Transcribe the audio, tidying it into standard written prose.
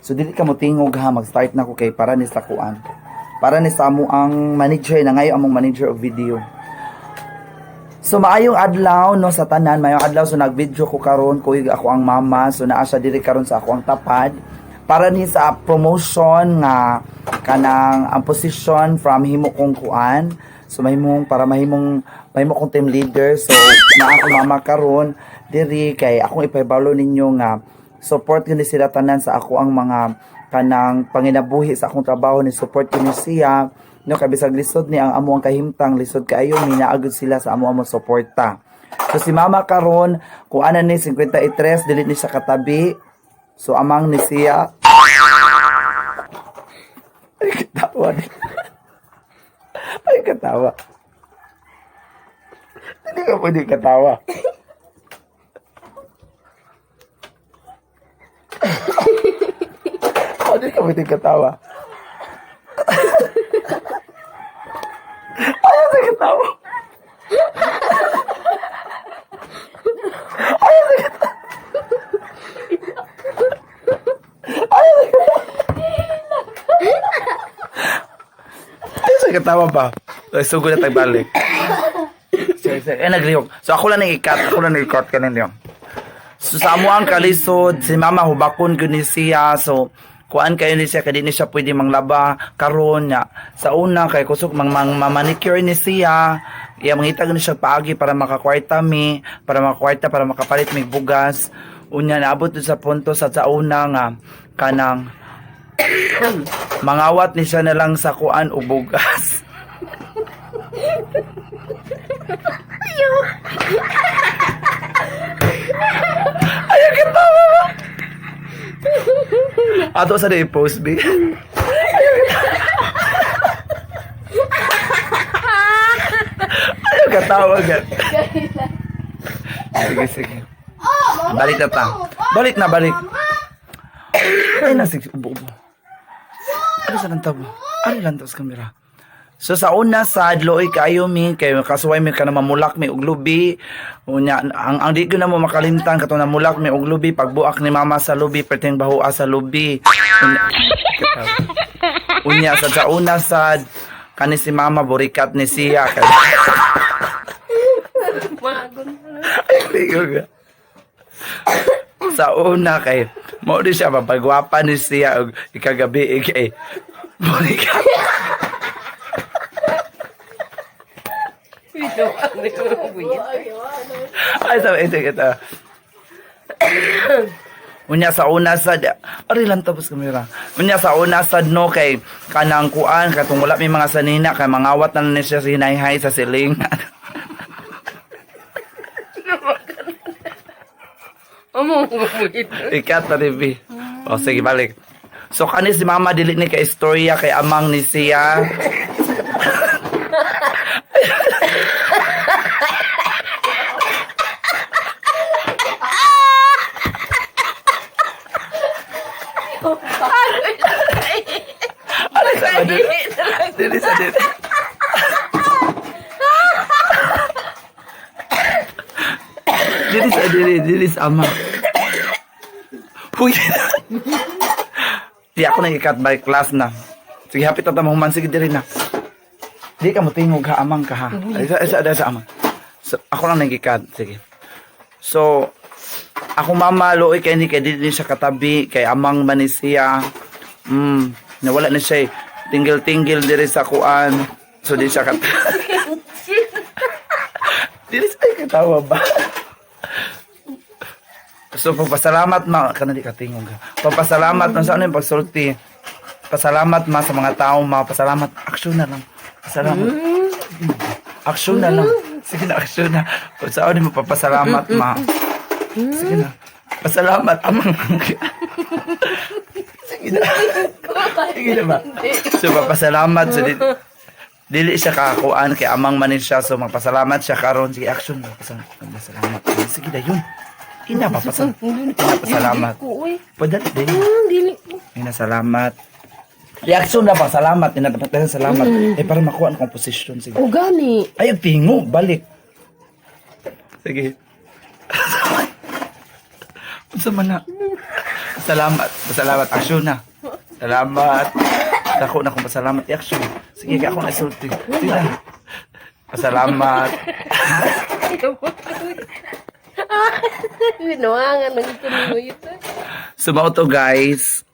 So dili ka mo tingog ha, mag-start na ko kay para ni sa kuan. Para ni sa amo ang manager na ngayon among manager of video. So maayong adlaw no sa tanan, maayong adlaw so nag-video ko karon kuy ako ang mama, so naa siya diri karon sa ako ang tapad para ni sa promotion nga kanang ang position from himo kong kuan. So mahimong para mahimo kong team leader. So naa ako mama karon diri kay akong ipahibalo ninyo nga support gani sila tanan sa ako ang mga kanang panginabuhi sa akong trabaho ni support gani siya. No, kay bisag lisod ni ang amo ang kahimtang lisod kaayo minaagod sila sa amo suporta. So si mama karon kung ana ni 53 dili ni siya katabi. So amang ni siya. Ay katawa. Ay katawa. Hindi ka pwede katawa. Hindi ka pwede katawa. Ayaw na katawa. Ayaw na katawa. Ayaw na katawa. Ayaw na katawa ba? Sugod na tayo balik. Nagriyog. So ako lang nag-ikat. Ka ninyo. So sa amo ang kalisod, si mama hubakon ko ni siya. So kuan kayo ni siya kadi ni siya pwede manglaba karon nya sa una kay kusog manicure ni siya iya mangitag ni siya paagi para makakwarta para makapalit mig bugas unya naabot sa punto sa una nga kanang mangawat ni siya na lang sa kuan o bugas. Ayaw kitawa ba? Ato sa day post be. Ayaw katawa gan. Sige. Balik na ta. Balik. Ay nasig ubo. Ano sa tabo? Ano lang tas kamera? So sa una sad looy kayo mi kay kasuway mi kana mamulak mi og lubi. Unya ang di ko na mo makalimtan kato na mulak mi og lubi pagbuak ni mama sa lubi perting bahua sa lubi. Unya sa una sad kani si mama burikat ni siya kay. Sa una kay mo di siya mapagwapa ni siya og ikagabi kay burikat. Ay, sabi, ito. Unya sa una sad, ari lang tapos kamera. Unya sa una sad no kay kanang kuan katong wala may mga sanina kay mangawat na ni siya hinay-hay sa siling. Ikat na ribi. O sige balik. So kani si mama dili ni kay istorya kay amang ni siya. Dili sa dili. Dili sa ama. Huy. Di ako nag-cut by class na. Sige, hapit na tamang human. Sige, diri na. Di ka mo tingog ha, amang ka ha. Sa amang. So, ako lang nag-cut. Sige. So, ako mama, looy kay ni kay di siya katabi, kay amang manisiya. Nawala na siya tinggil-tinggil diri sa kuan. So, di siya katabi. Dili siya katawa ba? So, pagpasalamat ma, kanali katingog ha. Pagpasalamat na sa ano yung pagsulti. Pasalamat ma sa mga tao, ma. Pasalamat. Aksyon na lang. Pasalamat. Aksyon na lang. Sige na, aksyon na. Sa ano yung papasalamat ma. Sige na. Pasalamat. Amang. Sige na. Sige na ba? So, papasalamat. So, dili siya kakuan kay amang manin siya. So, magpasalamat siya karon. Sige, action na. Pasalamat. Sige na, yun. Pinapasalamat. Padali din. Pinasalamat. Reaksyon na ba? Salamat. Salamat. Para makuha ang composition. Sige. O gani. Ay, tingo. Balik. Sige. Unsa man na? Salamat. Salamat. Aksyon na. Salamat. Dako na kung pasalamat. I-action. Sige, kaya ako na-isulti. Sige na. Pasalamat. Ginawa nga ng ito. So, mao to guys.